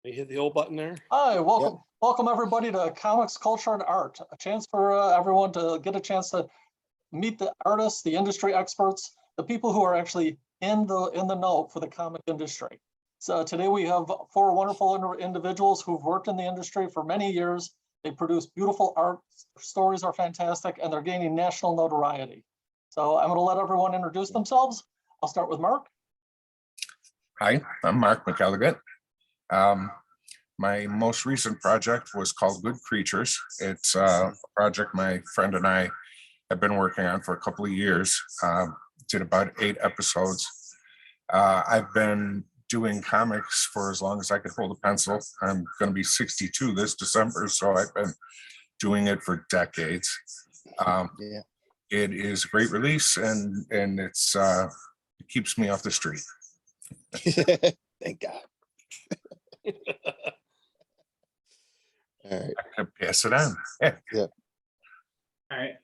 You hit the old button there. Hi, welcome everybody to Comics, Culture, and Art. A chance for everyone to get a chance to meet the artists, the industry experts, the people who are actually in the know for the comic industry. So today we have four wonderful individuals who've worked in the industry for many years. They produce beautiful art, stories are fantastic, and they're gaining national notoriety. So I'm going to let everyone introduce themselves. I'll start with Mark. Hi, I'm Mark McElligott. My most recent project was called Good Creatures. It's a project my friend and I have been working on for a couple of years. Did about 8 episodes. I've been doing comics for as long as I could hold a pencil. I'm going to be 62 this December, so I've been doing it for decades. It is a great release, and it keeps me off the street. Thank God. All right. I can pass it on. Yeah. All right.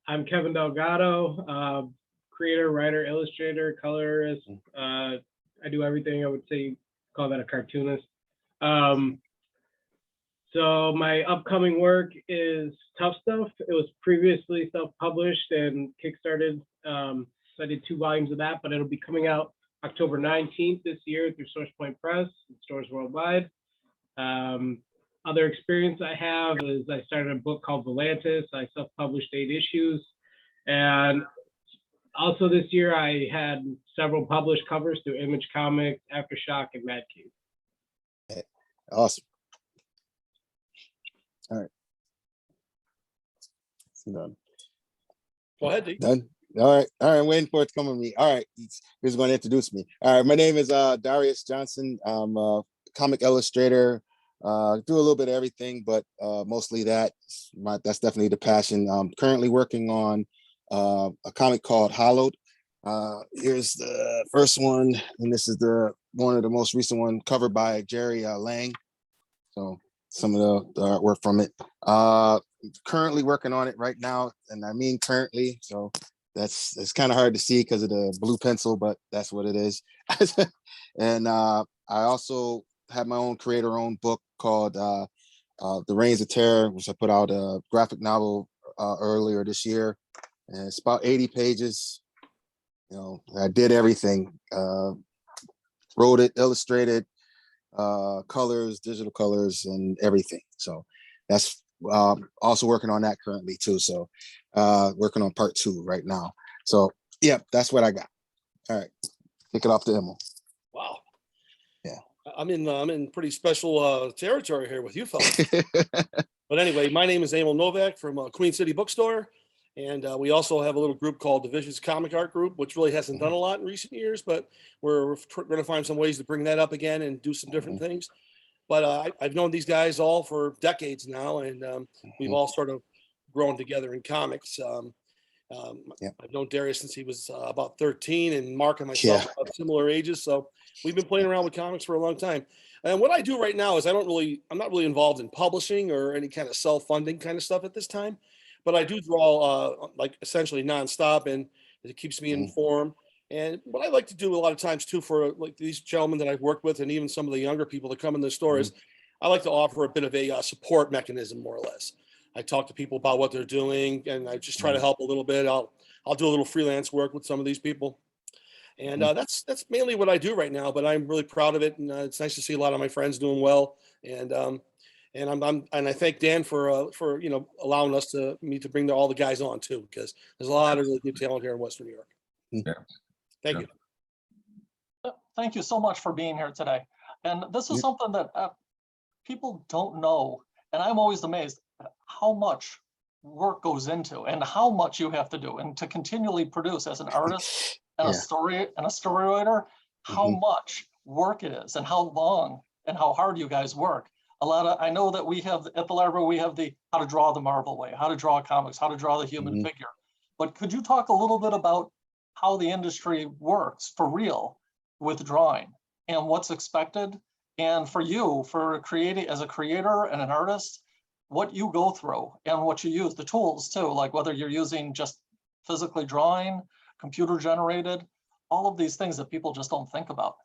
I'm Kevin Delgado, creator, writer, illustrator, colorist. I do everything. I would say call that a cartoonist. So my upcoming work is Tough Stuff. It was previously self-published and kickstarted. So I did 2 volumes of that, but it'll be coming out October 19th this year through SourcePoint Press and stores worldwide. Other experience I have is I started a book called Volantis. I self-published 8 issues. And also this year I had several published covers through Image Comics, Aftershock, and Mad Cave. Awesome. All right. Done. Go ahead, D. Done. All right. I'm waiting for it to come with me. All right. He's going to introduce me. All right. My name is Darius Johnson. I'm a comic illustrator. Do a little bit of everything, but mostly that's definitely the passion. I'm currently working on a comic called Hollowed. Here's the first one, and this is one of the most recent one, covered by Jerry Lang. So some of the artwork from it. Currently working on it right now, and I mean currently. So it's kind of hard to see because of the blue pencil, but that's what it is. And I also have my own creator-owned book called The Reigns of Terror, which I put out a graphic novel earlier this year. And it's about 80 pages. You know, I did everything. Wrote it, illustrated, colors, digital colors, and everything. So that's also working on that currently too. So working on part 2 right now. So yeah, that's what I got. All right, kick it off to Emil. Wow. Yeah. I'm in pretty special territory here with you folks. But anyway, my name is Emil Novak from Queen City Bookstore. And we also have a little group called Division's Comic Art Group, which really hasn't done a lot in recent years, but we're going to find some ways to bring that up again and do some different things. But I've known these guys all for decades now, and we've all sort of grown together in comics. I've known Darius since he was about 13, and Mark and myself are about similar ages. So we've been playing around with comics for a long time. And what I do right now is I'm not really involved in publishing or any kind of self-funding kind of stuff at this time. But I do draw like essentially nonstop, and it keeps me informed. And what I like to do a lot of times too, for like these gentlemen that I've worked with, and even some of the younger people that come in the store, is I like to offer a bit of a support mechanism, more or less. I talk to people about what they're doing, and I just try to help a little bit. I'll do a little freelance work with some of these people, and that's mainly what I do right now. But I'm really proud of it, and it's nice to see a lot of my friends doing well. And I thank Dan for allowing us to bring all the guys on too, because there's a lot of really good talent here in Western New York. Yeah. Thank you. Thank you so much for being here today. And this is something that people don't know, and I'm always amazed at how much work goes into and how much you have to do, and to continually produce as an artist and a story writer, how much work it is, and how long and how hard you guys work. I know that we have at the library, we have the how to draw the Marvel way, how to draw comics, how to draw the human figure. But could you talk a little bit about how the industry works for real with drawing and what's expected? And for you, for creating as a creator and an artist, what you go through and what you use, the tools too, like whether you're using just physically drawing, computer generated, all of these things that people just don't think about.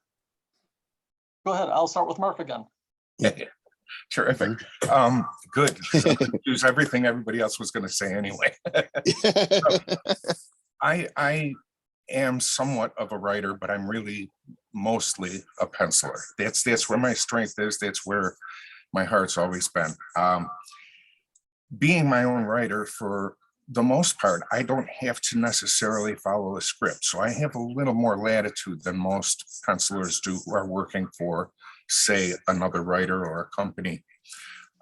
Go ahead, I'll start with Mark again. Terrific. Good. Use everything everybody else was going to say anyway. I am somewhat of a writer, but I'm really mostly a penciler. That's where my strength is. That's where my heart's always been. Being my own writer, for the most part, I don't have to necessarily follow a script. So I have a little more latitude than most pencilers do who are working for, say, another writer or a company.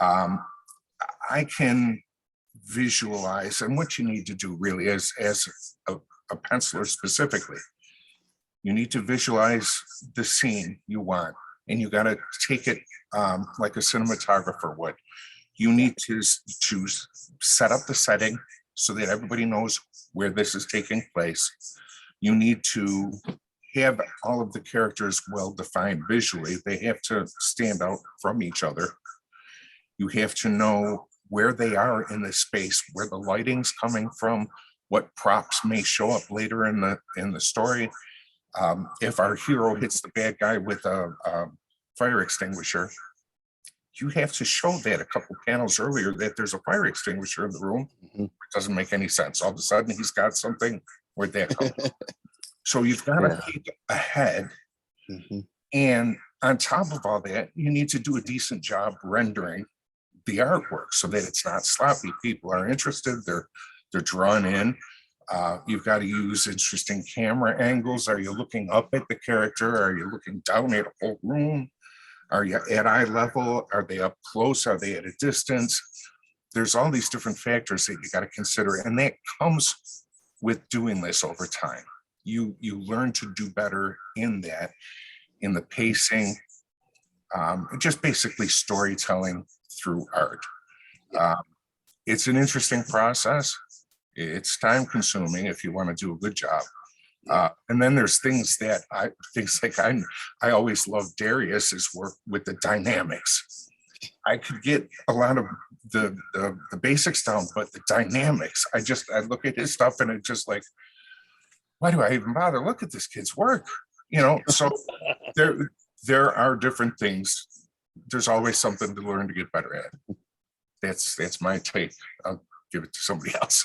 I can visualize, and what you need to do really as a penciler specifically, you need to visualize the scene you want, and you got to take it like a cinematographer would. You need to set up the setting so that everybody knows where this is taking place. You need to have all of the characters well defined visually. They have to stand out from each other. You have to know where they are in the space, where the lighting's coming from, what props may show up later in the story. If our hero hits the bad guy with a fire extinguisher, you have to show that a couple panels earlier that there's a fire extinguisher in the room. It doesn't make any sense. All of a sudden he's got something. Where'd that come from? So you've got to think ahead. And on top of all that, you need to do a decent job rendering the artwork so that it's not sloppy. People are interested, they're drawn in. You've got to use interesting camera angles. Are you looking up at the character? Are you looking down at a whole room? Are you at eye level? Are they up close? Are they at a distance? There's all these different factors that you got to consider, and that comes with doing this over time. You learn to do better in that, in the pacing, just basically storytelling through art. It's an interesting process. It's time consuming if you want to do a good job. And then there's things like I always love Darius's work with the dynamics. I could get a lot of the basics down, but the dynamics, I look at his stuff and it's just like, why do I even bother? Look at this kid's work, so there are different things. There's always something to learn to get better at. That's my take. I'll give it to somebody else.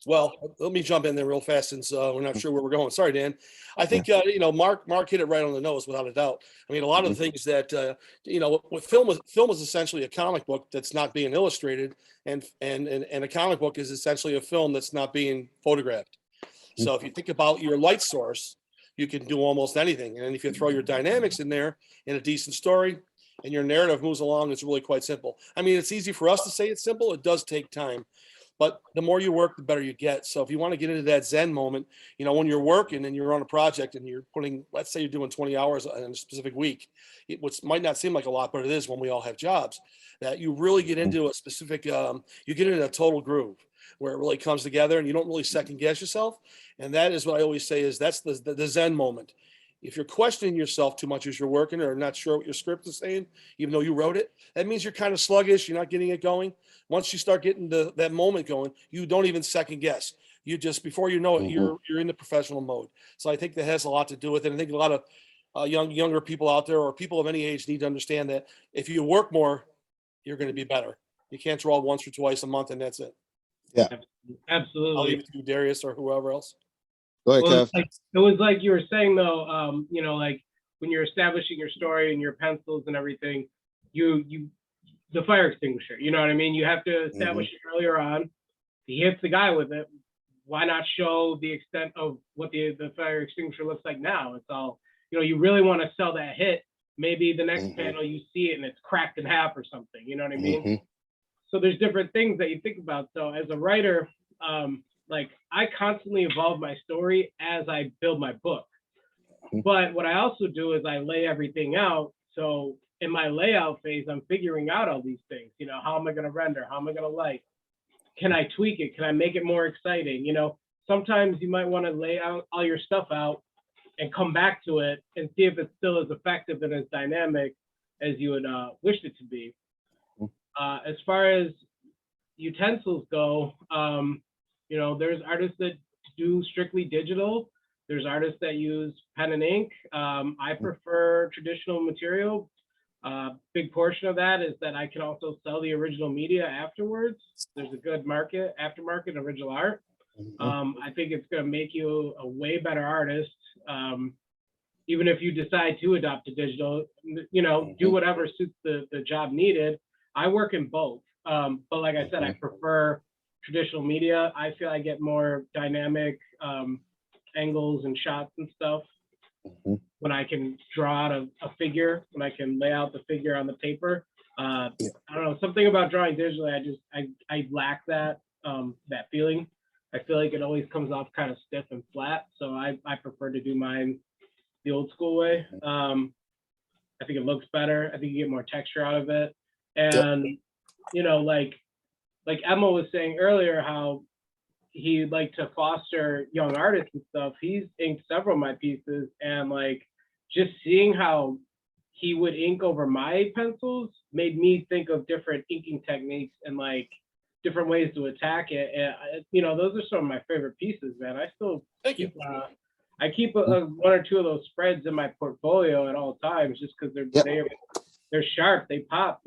Well, let me jump in there real fast since we're not sure where we're going. Sorry, Dan. I think Mark hit it right on the nose without a doubt. I mean, a lot of the things that with film is essentially a comic book that's not being illustrated, and a comic book is essentially a film that's not being photographed. So if you think about your light source, you can do almost anything, and if you throw your dynamics in there in a decent story, and your narrative moves along, it's really quite simple. I mean, it's easy for us to say it's simple. It does take time. But the more you work, the better you get. So if you want to get into that Zen moment, when you're working and you're on a project and you're putting, let's say you're doing 20 hours in a specific week, which might not seem like a lot, but it is when we all have jobs, that you really get into a specific, you get into a total groove where it really comes together and you don't really second guess yourself. And that is what I always say is that's the Zen moment. If you're questioning yourself too much as you're working or not sure what your script is saying, even though you wrote it, that means you're kind of sluggish. You're not getting it going. Once you start getting that moment going, you don't even second guess. You just, before you know it, you're in the professional mode. So I think that has a lot to do with it. I think a lot of younger people out there or people of any age need to understand that if you work more, you're going to be better. You can't draw once or twice a month and that's it. Yeah, absolutely. I'll leave it to you, Darius, or whoever else. Go ahead, Well, Kev. it was like you were saying though, like when you're establishing your story and your pencils and everything, the fire extinguisher, you know what I mean? You have to establish it earlier on. He hits the guy with it. Why not show the extent of what the fire extinguisher looks like now? It's all, you really want to sell that hit. Maybe the next panel you see it and it's cracked in half or something, you know what I mean? So there's different things that you think about. So as a writer, like I constantly evolve my story as I build my book. But what I also do is I lay everything out. So in my layout phase, I'm figuring out all these things. How am I going to render? How am I going to light? Can I tweak it? Can I make it more exciting? Sometimes you might want to lay out all your stuff out and come back to it and see if it's still as effective and as dynamic as you would wish it to be. As far as utensils go, there's artists that do strictly digital. There's artists that use pen and ink. I prefer traditional material. Big portion of that is that I can also sell the original media afterwards. There's a good market, aftermarket original art. I think it's going to make you a way better artist. Even if you decide to adopt to digital, do whatever suits the job needed. I work in both. But like I said, I prefer traditional media. I feel I get more dynamic angles and shots and stuff when I can draw out a figure, when I can lay out the figure on the paper. I don't know, something about drawing digitally, I lack that that feeling. I feel like it always comes off kind of stiff and flat. So I prefer to do mine the old school way. I think it looks better. I think you get more texture out of it. And, like Emma was saying earlier, how he liked to foster young artists and stuff. He's inked several of my pieces, and like just seeing how he would ink over my pencils made me think of different inking techniques and like different ways to attack it. And those are some of my favorite pieces, man. I still Thank you. I keep one or two of those spreads in my portfolio at all times, just because they're sharp, they pop,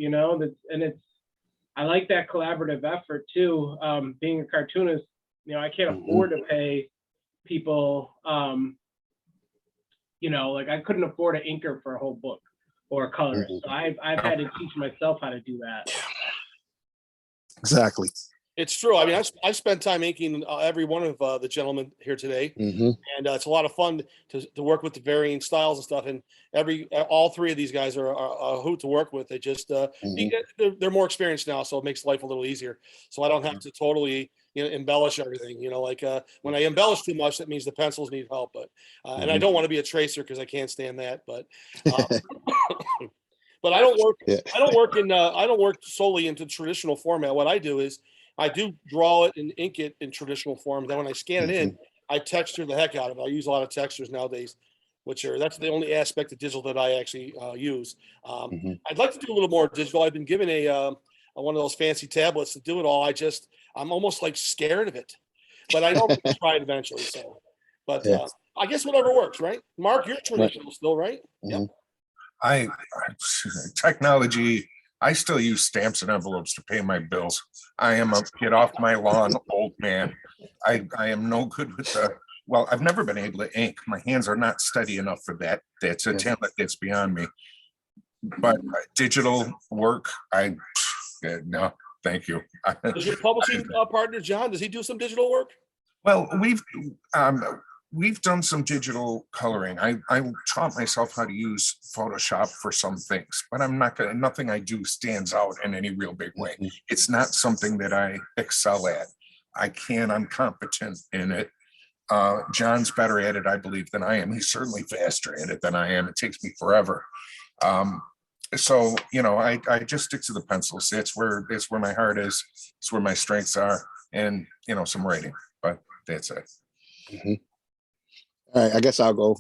I like that collaborative effort too. Being a cartoonist, I can't afford to pay people, like I couldn't afford an inker for a whole book or a colorist. So I've had to teach myself how to do that. Exactly. It's true. I mean, I've spent time inking every one of the gentlemen here today, and it's a lot of fun to work with the varying styles and stuff. And all three of these guys are a hoot to work with. They just they're more experienced now, so it makes life a little easier. So I don't have to totally embellish everything. When I embellish too much, that means the pencils need help. But and I don't want to be a tracer because I can't stand that. But but I don't work. I don't work solely into traditional format. What I do is I do draw it and ink it in traditional form. Then when I scan it in, I texture the heck out of it. I use a lot of textures nowadays, that's the only aspect of digital that I actually use. I'd like to do a little more digital. I've been given a one of those fancy tablets to do it all. I'm almost like scared of it, but I know I'm going to try it eventually. So, but I guess whatever works, right? Mark, you're traditional still, right? Yep. Technology, I still use stamps and envelopes to pay my bills. I am a get off my lawn old man. I am no good with I've never been able to ink. My hands are not steady enough for that. That's a talent that's beyond me. But digital work, no, thank you. Does your publishing partner, John, does he do some digital work? Well, we've done some digital coloring. I taught myself how to use Photoshop for some things, but nothing I do stands out in any real big way. It's not something that I excel at. I'm competent in it. John's better at it, I believe, than I am. He's certainly faster at it than I am. It takes me forever. So, I just stick to the pencils. It's where my heart is. It's where my strengths are, and, some writing, but that's it. All right, I guess I'll go.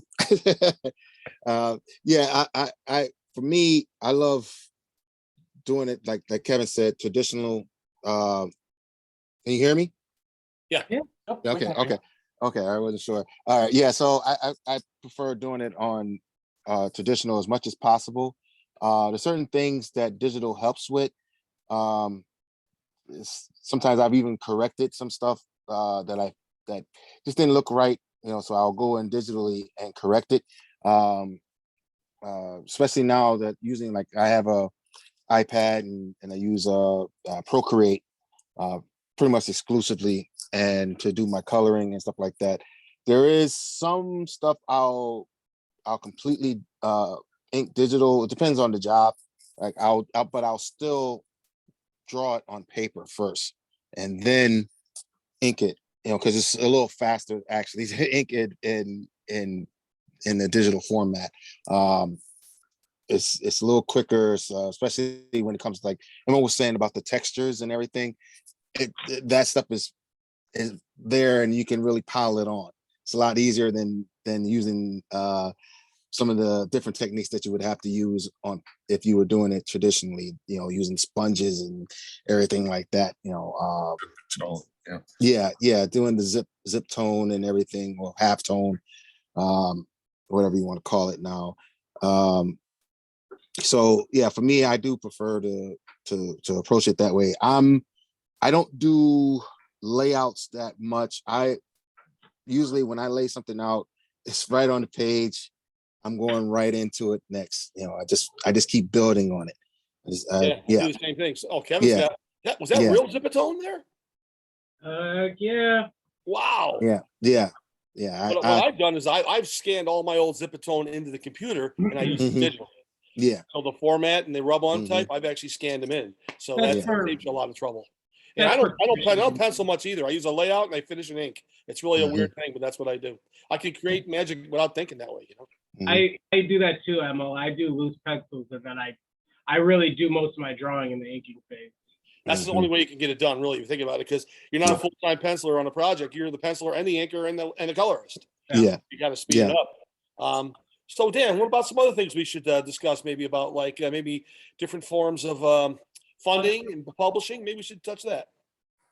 For me, I love doing it like Kevin said, traditional. Can you hear me? Yeah. Okay. I wasn't sure. All right. Yeah. So I prefer doing it on traditional as much as possible. There's certain things that digital helps with. Sometimes I've even corrected some stuff that just didn't look right. So I'll go in digitally and correct it. Especially now that using I have a iPad and I use Procreate pretty much exclusively, and to do my coloring and stuff like that. There is some stuff I'll completely ink digital. It depends on the job. But I'll still draw it on paper first and then ink it. Because it's a little faster actually to ink it in the digital format. It's a little quicker, especially when it comes to Emma was saying about the textures and everything. That stuff is there, and you can really pile it on. It's a lot easier than using some of the different techniques that you would have to use if you were doing it traditionally. Using sponges and everything like that. Doing the zip tone and everything, or half tone. whatever you want to call it now. So yeah, for me, I do prefer to approach it that way. I don't do layouts that much. I usually, when I lay something out, it's right on the page. I'm going right into it next. I just keep building on it. Yeah, do the same thing. So, Kevin's Yeah. got that. Was that Yeah. real Zipatone there? Yeah. Wow. Yeah. What I've done is I've scanned all my old Zipatone into the computer and I use it digital. Yeah. So the format and the rub-on type, I've actually scanned them in. So that saves you a lot of trouble. And I don't pencil much either. I use a layout and I finish in ink. It's really a weird thing, but that's what I do. I can create magic without thinking that way, you know. I do that too, Emil. I do loose pencils, and then I really do most of my drawing in the inking phase. That's the only way you can get it done, really, if you think about it, because you're not a full-time penciler on a project. You're the penciler and the inker and the colorist. Yeah. You got to speed it up. So Dan, what about some other things we should discuss? Maybe about maybe different forms of funding and publishing. Maybe we should touch that.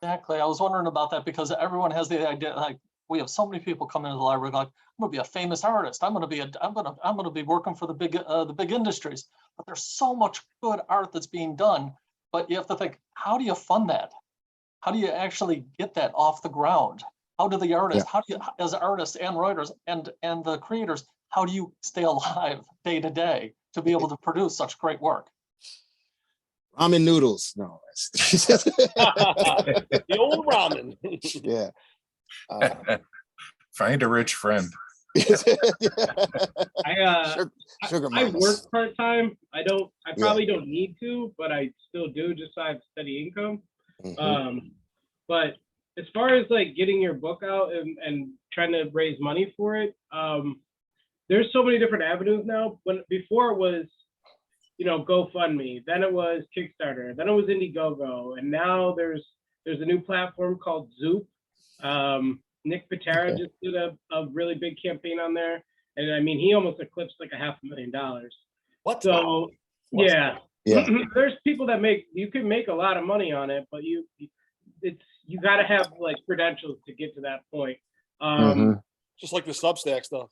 Exactly. I was wondering about that because everyone has the idea, like we have so many people come into the library like, I'm going to be a famous artist. I'm going to be working for the big industries. But there's so much good art that's being done. But you have to think, how do you fund that? How do you actually get that off the ground? How do the artists, how do you, as artists and writers and the creators, how do you stay alive day to day to be able to produce such great work? Ramen noodles. No. The old ramen. Yeah. Find a rich friend. I work part-time. I probably don't need to, but I still do just so I have steady income. But as far as like getting your book out and trying to raise money for it, there's so many different avenues now. Before it was, GoFundMe, then it was Kickstarter, then it was Indiegogo, and now there's a new platform called Zoop. Nick Patera just did a really big campaign on there, and I mean he almost eclipsed like $500,000. What? So yeah. There's people that you can make a lot of money on it, but you got to have like credentials to get to that point. Just like the Substack stuff,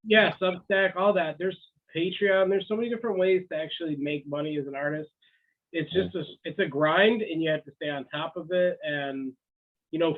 Yeah, Substack, all that. There's Patreon. There's so many different ways to actually make money as an artist. It's just it's a grind, and you have to stay on top of it. And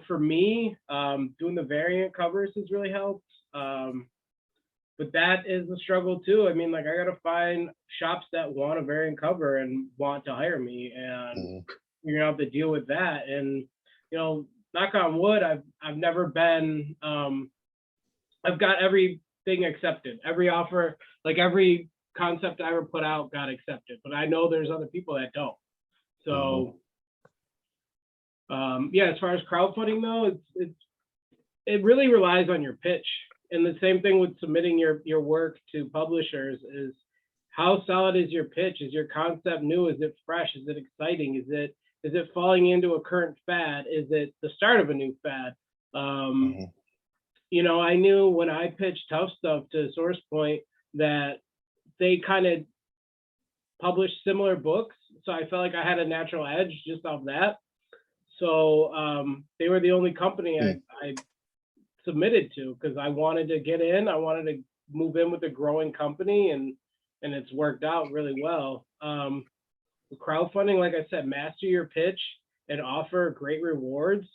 for me, doing the variant covers has really helped. But that is a struggle too. I mean, like I got to find shops that want a variant cover and want to hire me, and you're gonna have to deal with that. And knock on wood, I've never been. I've got everything accepted. Every offer, like every concept I ever put out, got accepted. But I know there's other people that don't. So. As far as crowdfunding though, it really relies on your pitch. And the same thing with submitting your work to publishers is how solid is your pitch? Is your concept new? Is it fresh? Is it exciting? Is it falling into a current fad? Is it the start of a new fad? I knew when I pitched Tough Stuff to SourcePoint that they kind of published similar books. So I felt like I had a natural edge just off that. So they were the only company I submitted to because I wanted to get in. I wanted to move in with a growing company, and it's worked out really well. With crowdfunding, like I said, master your pitch and offer great rewards.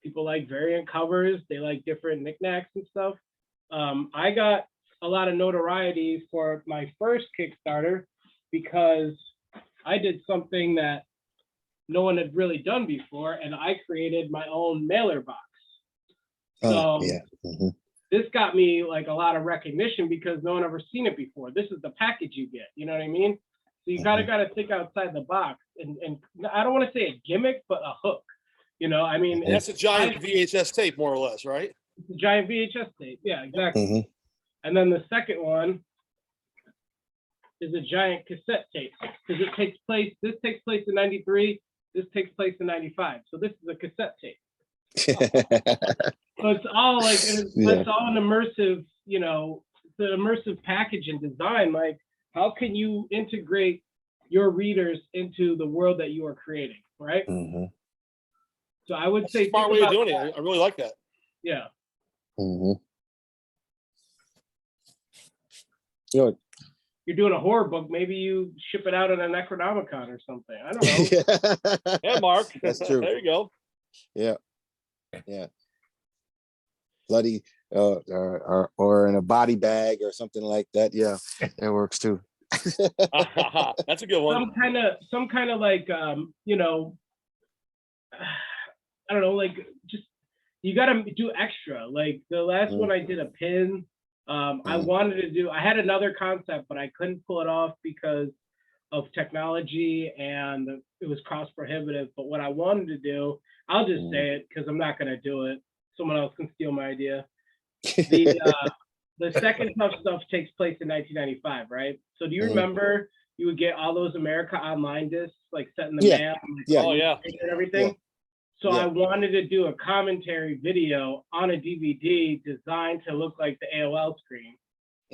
People like variant covers. They like different knickknacks and stuff. I got a lot of notoriety for my first Kickstarter because I did something that no one had really done before, and I created my own mailer box. So this got me like a lot of recognition because no one ever seen it before. This is the package you get, you know what I mean? So you gotta think outside the box, and I don't want to say a gimmick, but a hook. I mean, that's a giant VHS tape, more or less, right? It's a giant VHS tape, yeah, exactly. And then the second one is a giant cassette tape because this takes place in '93. This takes place in '95. So this is a cassette tape. So it's all like, it's all an immersive, it's an immersive package and design. Like, how can you integrate your readers into the world that you are creating, right? So I would say, smart way of doing it. I really like that. Yeah. You know, you're doing a horror book, maybe you ship it out at a Necronomicon or something. I don't know. Yeah, Mark. That's true. There you go. Yeah. Bloody, or in a body bag or something like that. Yeah, that works too. That's a good one. Some kind of like, you know, I don't know, like just you got to do extra. Like the last one I did a pin. I had another concept, but I couldn't pull it off because of technology and it was cost prohibitive. But what I wanted to do, I'll just say it because I'm not going to do it. Someone else can steal my idea. The second Tough Stuff takes place in 1995, right? So do you remember you would get all those America Online discs like set in the mail? Oh yeah. And everything. So I wanted to do a commentary video on a DVD designed to look like the AOL screen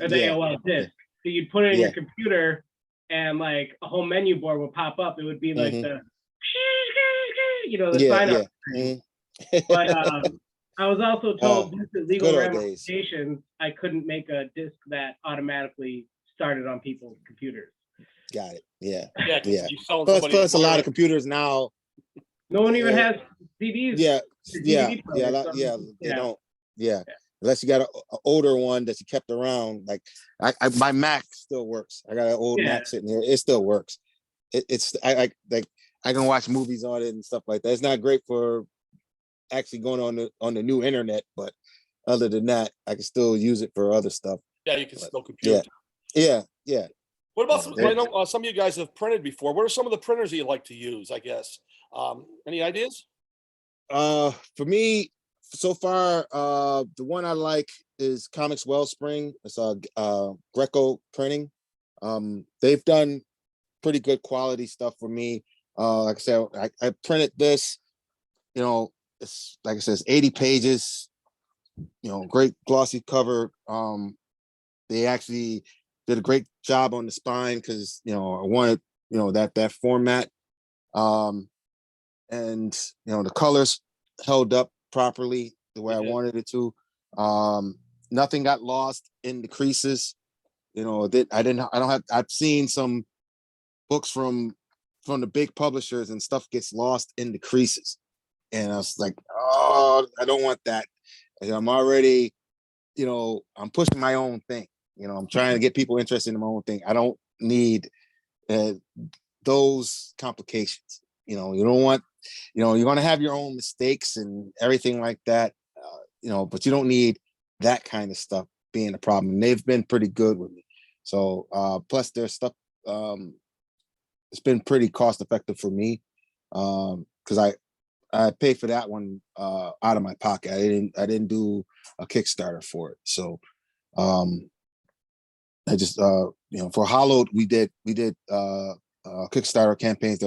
or the AOL disc. So you'd put it in your computer and like a whole menu board would pop up. It would be like the sign up screen. But I was also told due to legal ramifications, I couldn't make a disc that automatically started on people's computers. Got it. Yeah. Yeah. Plus a lot of computers now. No one even has CDs. They don't. Yeah. Unless you got an older one that you kept around. Like my Mac still works. I got an old Mac sitting here. It still works. I can watch movies on it and stuff like that. It's not great for actually going on the new internet, but other than that, I can still use it for other stuff. Yeah, you can still compute. Yeah. What about I know some of you guys have printed before. What are some of the printers that you like to use, I guess? Any ideas? For me, so far, the one I like is Comics Wellspring. It's Greco printing. They've done pretty good quality stuff for me. Like I said, I printed this, it's like I said, it's 80 pages, great glossy cover. They actually did a great job on the spine because, I wanted, that format. And, the colors held up properly the way I wanted it to. Nothing got lost in the creases. I've seen some books from the big publishers and stuff gets lost in the creases. And I was like, oh, I don't want that. I'm already, I'm pushing my own thing. I'm trying to get people interested in my own thing. I don't need those complications. You don't want, you're going to have your own mistakes and everything like that, but you don't need that kind of stuff being a problem. And they've been pretty good with me. So plus their stuff, it's been pretty cost effective for me because I paid for that one out of my pocket. I didn't do a Kickstarter for it. So I just for Hollowed we did Kickstarter campaigns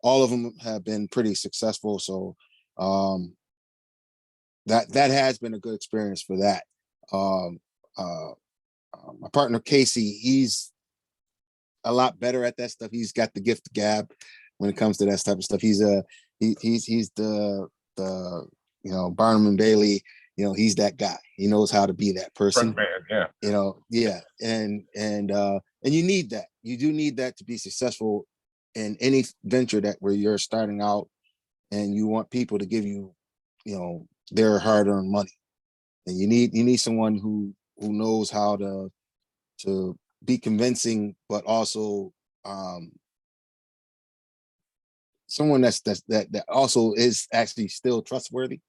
all of them have been pretty successful. So that has been a good experience for that. My partner Casey, he's a lot better at that stuff. He's got the gift of gab when it comes to that type of stuff. He's the Barnum and Bailey. He's that guy. He knows how to be that person. And you need that. You do need that to be successful in any venture where you're starting out, and you want people to give you, their hard-earned money, and you need someone who knows how to be convincing, but also someone that also is actually still trustworthy.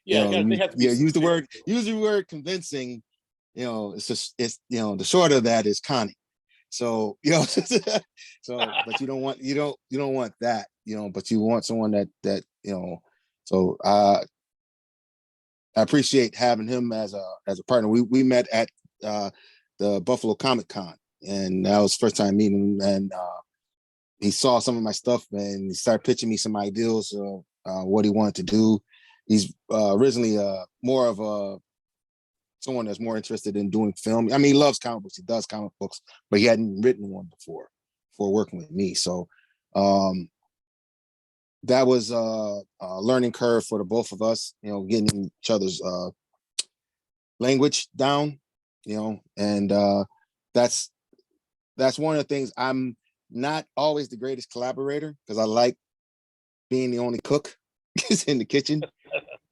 Use the word convincing. It's the short of that is conning. So but you don't want that, but you want someone that so I appreciate having him as a partner. We met at the Buffalo Comic Con, and that was the first time meeting him, and he saw some of my stuff and he started pitching me some ideas of what he wanted to do. He's originally more of someone that's more interested in doing film. I mean, he loves comic books. He does comic books, but he hadn't written one before working with me. So that was a learning curve for the both of us, getting each other's language down, and that's that's one of the things. I'm not always the greatest collaborator because I like being the only cook in the kitchen.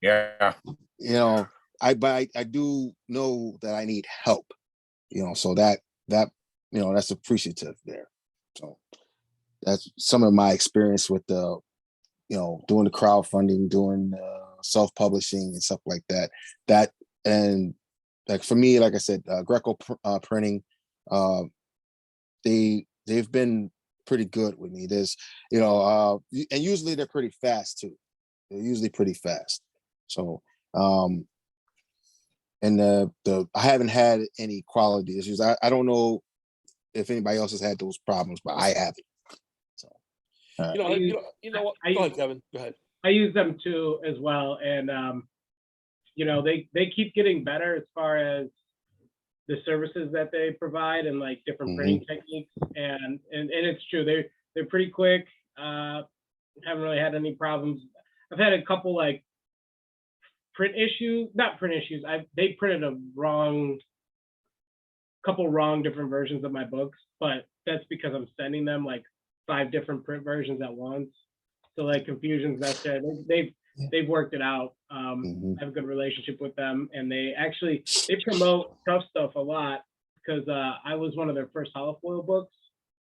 Yeah. You know, but I do know that I need help. You know, so that that's appreciative there. So that's some of my experience with the doing the crowdfunding, doing self-publishing and stuff like that. That and like for me, like I said, Greco printing, they've been pretty good with me. There's and usually they're pretty fast too. They're usually pretty fast. So and the I haven't had any quality issues. I don't know if anybody else has had those problems, but I haven't. So you know what? Go ahead, Kevin. Go ahead. I use them too as well, and they keep getting better as far as the services that they provide and like different printing techniques, and it's true, they're pretty quick. Haven't really had any problems. I've had a couple like not print issues. They printed a couple wrong different versions of my books, but that's because I'm sending them like 5 different print versions at once. So like confusions, that's there. They've worked it out. I have a good relationship with them, and they promote Tough Stuff a lot because I was one of their first holofoil books.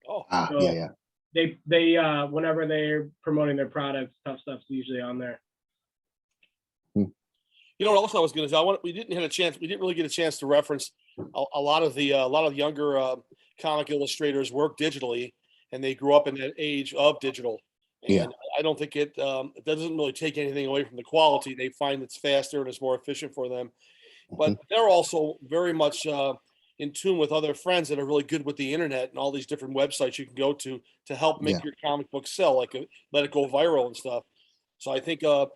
Oh, so yeah. They whenever they're promoting their products, Tough Stuff's usually on there. You know what else I was going to say? We didn't really get a chance to reference a lot of the younger comic illustrators work digitally, and they grew up in that age of digital. And Yeah. I don't think it doesn't really take anything away from the quality. They find it's faster and it's more efficient for them. But they're also very much in tune with other friends that are really good with the internet and all these different websites you can go to help make your comic book sell, like let it go viral and stuff. So I think the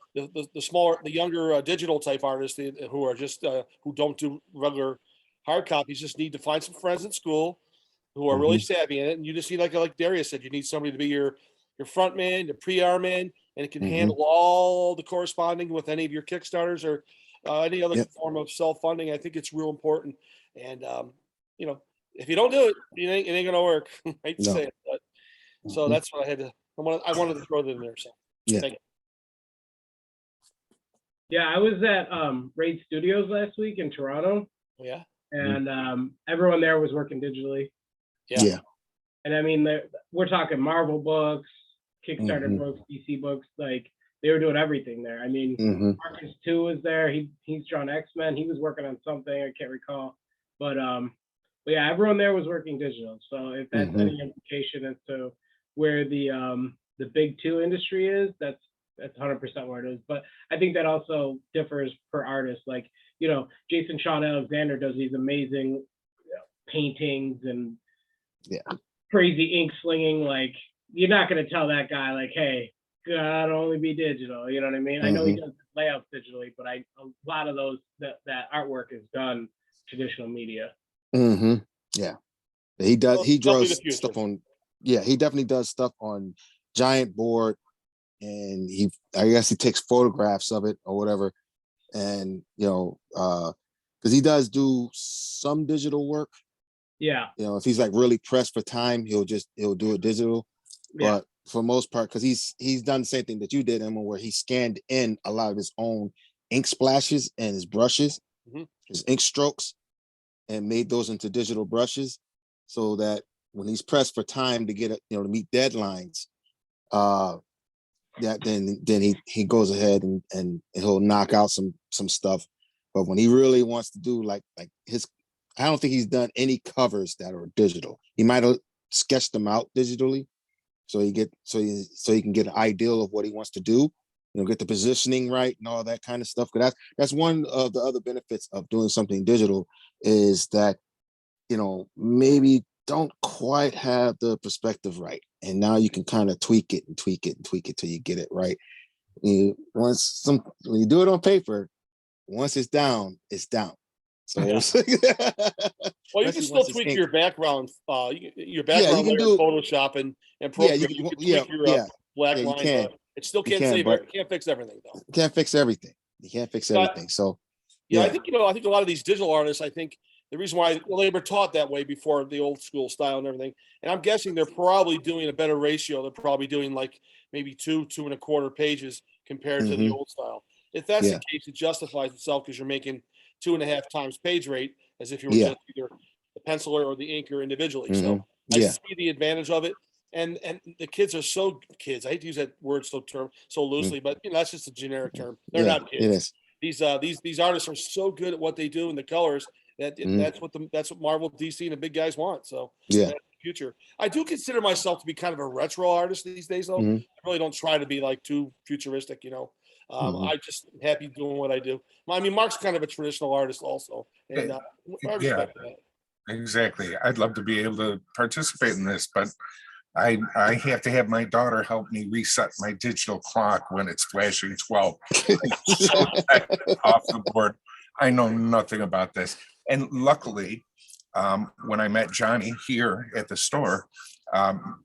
younger digital type artists who are just who don't do regular hard copies just need to find some friends at school who are really savvy in it, and you just need like Darius said, you need somebody to be your front man, your PR man, and it can handle all the corresponding with any of your Kickstarters or any other form of self-funding. I think it's real important, and if you don't do it, it ain't gonna work. I hate to say it, but so that's what I wanted to throw that in there. So thank you. Yeah, I was at Raid Studios last week in Toronto. Yeah. And everyone there was working digitally. Yeah. And I mean, we're talking Marvel books, Kickstarter books, DC books. Like they were doing everything there. I mean, Marcus 2 was there. He's drawn X-Men. He was working on something I can't recall, but yeah, everyone there was working digital. So if that's any implication as to where the big 2 industry is, that's 100% where it is. But I think that also differs per artist. Like, Jason Sean Alexander does these amazing paintings and crazy ink slinging. Like, you're not going to tell that guy, like, hey, gotta only be digital. You know what I mean? I know he does layouts digitally, but a lot of those, that artwork is done traditional media. Yeah. He does. He draws stuff on. Yeah, he definitely does stuff on giant board. And I guess he takes photographs of it or whatever, and because he does do some digital work. Yeah. If he's like really pressed for time, he'll do it digital. Yeah. But for most part, because he's done the same thing that you did, Emma, where he scanned in a lot of his own ink splashes and his brushes, his ink strokes, and made those into digital brushes, so that when he's pressed for time to get to meet deadlines, then he goes ahead and he'll knock out some stuff. But when he really wants to do like his, I don't think he's done any covers that are digital. He might have sketched them out digitally, so he can get an ideal of what he wants to do, get the positioning right and all that kind of stuff. Because that's one of the other benefits of doing something digital, is that maybe don't quite have the perspective right, and now you can kind of tweak it till you get it right. When you do it on paper, once it's down, it's down. So well, you can still tweak your background. You can do Photoshop and program. You can tweak your black line. It still can't fix everything though. You can't fix everything. So I think a lot of these digital artists, I think the reason why, well, they were taught that way before the old school style and everything. And I'm guessing they're probably doing a better ratio. They're probably doing like maybe 2.25 pages compared to the old style. If that's the case, it justifies itself because you're making 2.5 times page rate as if you were just either the penciler or the inker individually. So I see the advantage of it. And the kids are so kids. I hate to use that word so loosely, but that's just a generic term. They're not kids. These artists are so good at what they do and the colors that that's what Marvel, DC, and the big guys want. So that's the future. I do consider myself to be kind of a retro artist these days, though. I really don't try to be like too futuristic, I'm just happy doing what I do. I mean, Mark's kind of a traditional artist also, and I respect that. Exactly. I'd love to be able to participate in this, but I have to have my daughter help me reset my digital clock when it's flashing 12. So off the board. I know nothing about this. And luckily, when I met Johnny here at the store,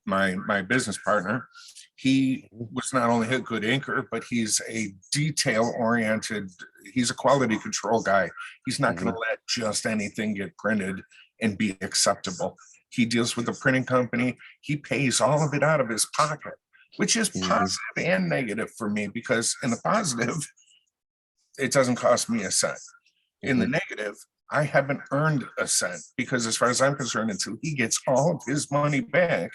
my business partner, he was not only a good inker, but he's a detail-oriented, he's a quality control guy. He's not going to let just anything get printed and be acceptable. He deals with a printing company. He pays all of it out of his pocket, which is positive and negative for me, because in the positive, it doesn't cost me a cent. In the negative, I haven't earned a cent, because as far as I'm concerned, until he gets all of his money back,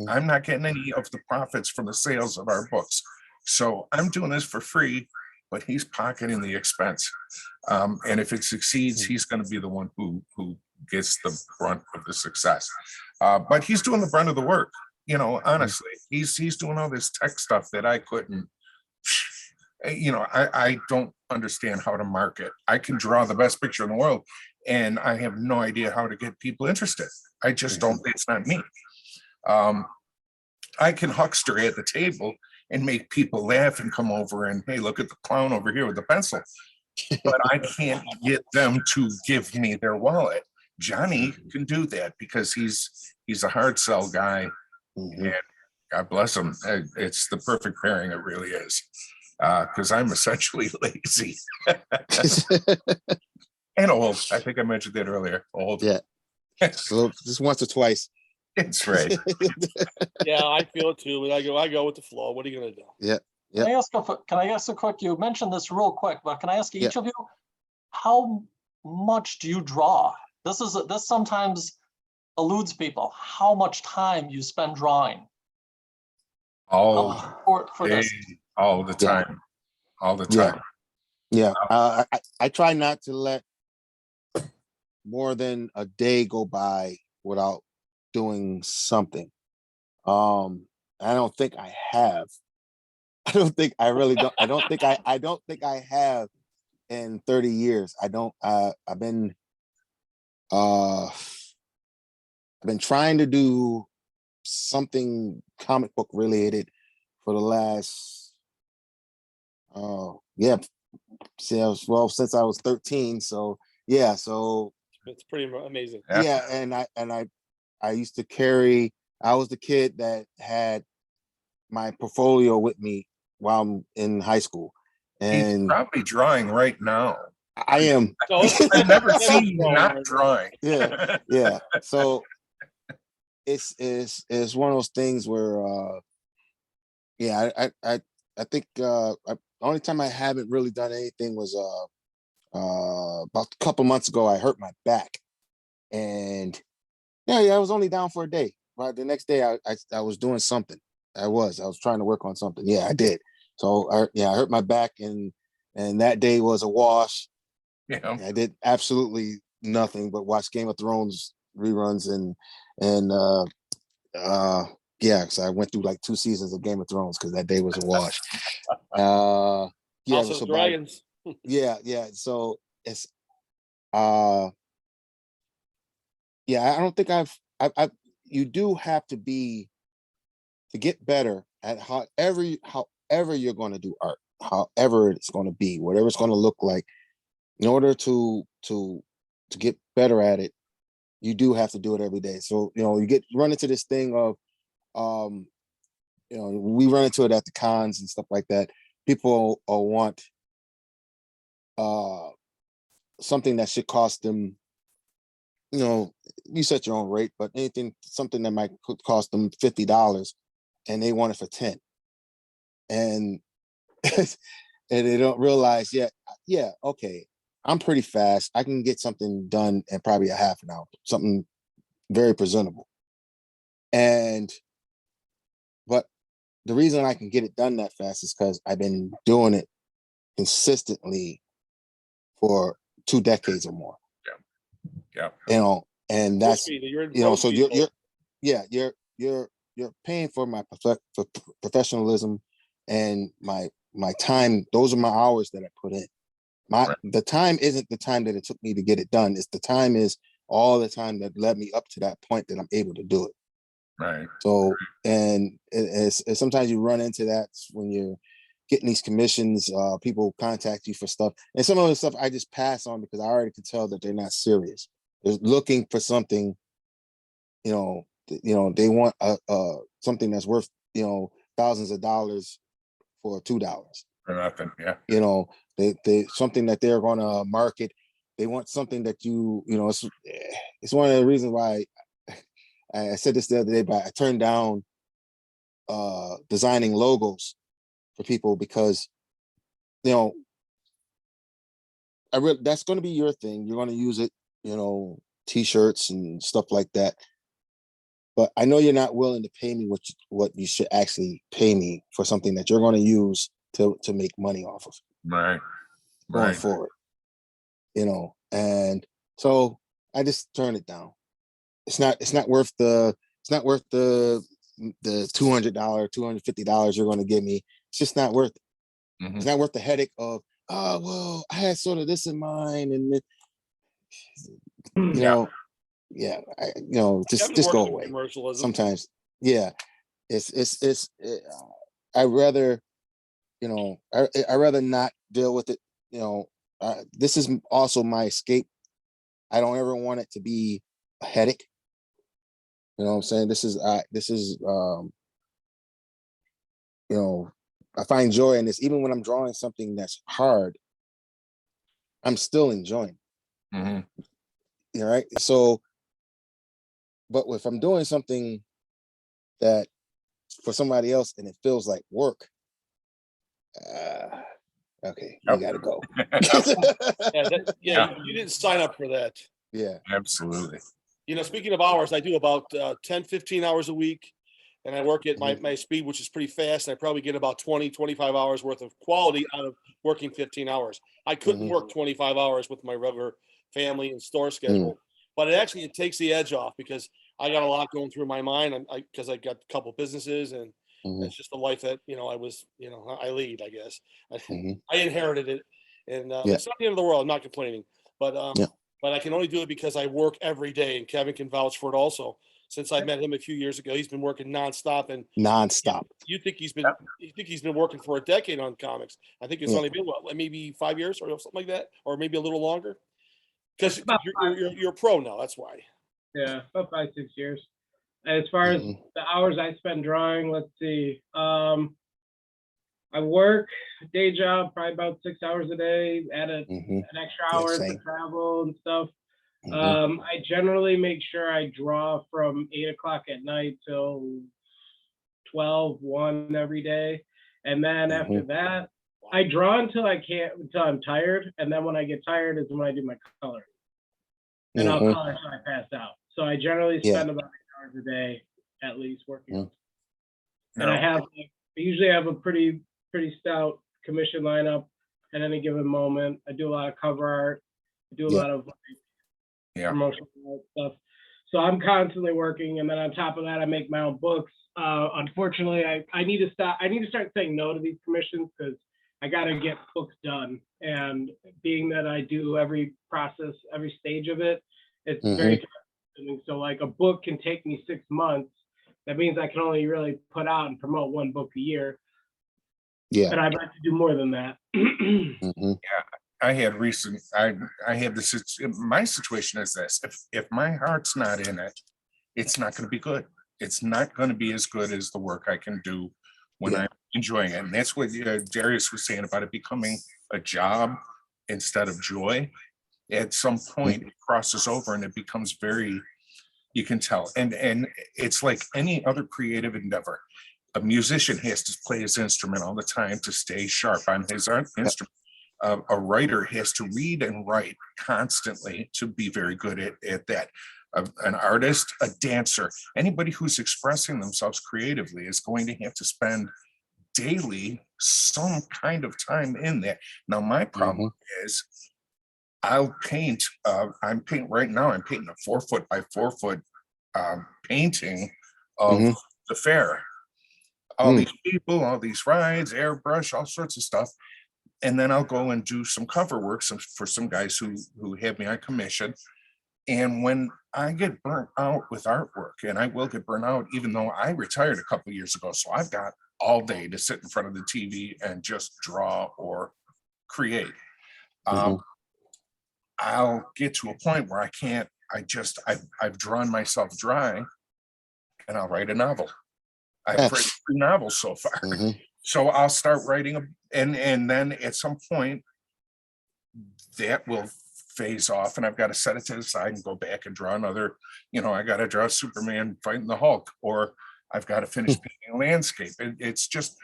I'm not getting any of the profits from the sales of our books. So I'm doing this for free, but he's pocketing the expense. And if it succeeds, he's going to be the one who gets the brunt of the success. But he's doing the brunt of the work. Honestly, he's doing all this tech stuff that I couldn't. I don't understand how to market. I can draw the best picture in the world, and I have no idea how to get people interested. I just don't. It's not me. I can huckster at the table and make people laugh and come over and, hey, look at the clown over here with the pencil. But I can't get them to give me their wallet. Johnny can do that because he's a hard sell guy, and God bless him. It's the perfect pairing. It really is, because I'm essentially lazy and old. I think I mentioned that earlier. Old. Yeah. So just once or twice. It's right. Yeah, I feel it too, but I go with the flow. What are you gonna do? Yeah. Can I ask a quick? You mentioned this real quick, but can I ask each of you, how much do you draw? This sometimes eludes people. How much time you spend drawing? All for day, this. all the time, all the time. Yeah. I try not to let more than a day go by without doing something. I don't think I have. I don't think I really don't. I don't think I have in 30 years. I don't. I've been trying to do something comic book related for the last since I was 13. So it's pretty amazing. Yeah, and I used to carry. I was the kid that had my portfolio with me while I'm in high school, and he's probably drawing right now. I am. I've never seen you not drawing. Yeah. So it's one of those things where I think the only time I haven't really done anything was about a couple months ago. I hurt my back, and I was only down for a day. But the next day I was doing something. I was trying to work on something. Yeah, I did. So I hurt my back, and that day was a wash. Yeah. I did absolutely nothing but watch Game of Thrones reruns and so I went through like 2 seasons of Game of Thrones because that day was a wash. Also Dragons. So it's I don't think I've you do have to get better at however you're going to do art, however it's going to be, whatever it's going to look like. In order to get better at it, you do have to do it every day. So you run into this thing of we run into it at the cons and stuff like that. People want something that should cost them you set your own rate, but something that might cost them $50 and they want it for 10. And and they don't realize yet, yeah, okay, I'm pretty fast. I can get something done in probably a half an hour, something very presentable. But the reason I can get it done that fast is because I've been doing it consistently for 2 decades or more. Yeah. And that's, so you're paying for my professionalism and my time. Those are my hours that I put in. The time isn't the time that it took me to get it done. It's the time is all the time that led me up to that point that I'm able to do it. Right. So, and sometimes you run into that when you're getting these commissions, people contact you for stuff. And some of the stuff I just pass on because I already can tell that they're not serious. They're looking for something, they want something that's worth, thousands of dollars for $2. For nothing, yeah. They something that they're gonna market. They want something that it's one of the reasons why I said this the other day, but I turned down designing logos for people because, that's going to be your thing. You're going to use it, T-shirts and stuff like that. But I know you're not willing to pay me what you should actually pay me for something that you're going to use to make money off of. Right. Going forward, and so I just turned it down. It's not worth the $200, $250 you're going to give me. It's just not worth it. Mm-hmm. It's not worth the headache of, well, I had sort of this in mind, and just go away. Sometimes, yeah, I rather, I rather not deal with it. This is also my escape. I don't ever want it to be a headache. You know what I'm saying? This is I find joy in this. Even when I'm drawing something that's hard, I'm still enjoying it. Mm-hmm. Right? So, but if I'm doing something that for somebody else and it feels like work, okay, you gotta go. You didn't sign up for that. Yeah, absolutely. Speaking of hours, I do about 10, 15 hours a week, and I work at my speed, which is pretty fast. And I probably get about 20, 25 hours worth of quality out of working 15 hours. I couldn't work 25 hours with my regular family and store schedule, but it takes the edge off because I got a lot going through my mind because I got a couple businesses and it's just the life that, I lead, I guess. I inherited it, and it's not the end of the world. I'm not complaining, but I can only do it because I work every day, and Kevin can vouch for it also. Since I met him a few years ago, he's been working nonstop. You think he's been working for a decade on comics? I think it's only been maybe 5 years or something like that, or maybe a little longer. Because you're a pro now. That's why. Yeah, about 5, 6 years. As far as the hours I spend drawing, let's see. I work day job probably about 6 hours a day, add an extra hour to travel and stuff. I generally make sure I draw from 8 o'clock at night till 12, 1 every day. And then after that, I draw until I'm tired. And then when I get tired is when I do my coloring. And I'll color until I pass out. So I generally spend about 8 hours a day at least working. And I usually have a pretty stout commission lineup at any given moment. I do a lot of cover art. I do a lot of promotional stuff. So I'm constantly working, and then on top of that, I make my own books. Unfortunately, I need to stop. I need to start saying no to these commissions because I got to get books done. And being that I do every process, every stage of it, it's very time-consuming. So like a book can take me 6 months. That means I can only really put out and promote 1 book a year. Yeah. And I'd like to do more than that. I had my situation is this: if my heart's not in it, it's not going to be good. It's not going to be as good as the work I can do when I'm enjoying it. And that's what Darius was saying about it becoming a job instead of joy. at some point it crosses over and it becomes very, you can tell. And it's like any other creative endeavor. A musician has to play his instrument all the time to stay sharp on his instrument. A writer has to read and write constantly to be very good at that. An artist, a dancer, anybody who's expressing themselves creatively is going to have to spend daily some kind of time in there. Now, my problem is I'll paint, I'm painting right now, I'm painting a 4 foot by 4 foot painting of the fair. All these people, all these rides, airbrush, all sorts of stuff. And then I'll go and do some cover work for some guys who have me on commission. And when I get burnt out with artwork, and I will get burnt out, even though I retired a couple of years ago, so I've got all day to sit in front of the TV and just draw or create. I'll get to a point where I can't, I've drawn myself dry, and I'll write a novel. I've read 3 novels so far. So I'll start writing, and then at some point that will phase off, and I've got to set it to the side and go back and draw another, I got to draw Superman fighting the Hulk, or I've got to finish painting a landscape. It's just,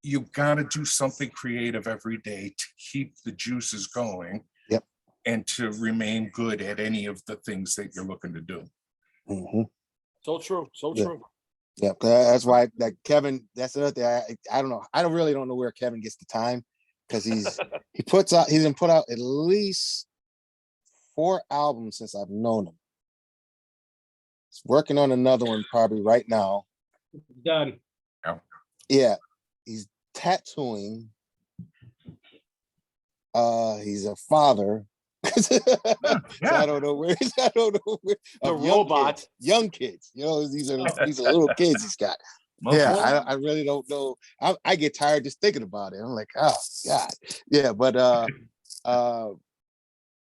you got to do something creative every day to keep the juices going. Yep. And to remain good at any of the things that you're looking to do. So true. So true. Yeah, that's why like Kevin, that's another thing. I don't know. I really don't know where Kevin gets the time, because he's been put out at least 4 albums since I've known him. He's working on another one probably right now. Done. Yeah, he's tattooing. He's a father. So I don't know where. The robot. Young kids. These are little kids he's got. Yeah, I really don't know. I get tired just thinking about it. I'm like, oh God. Yeah, but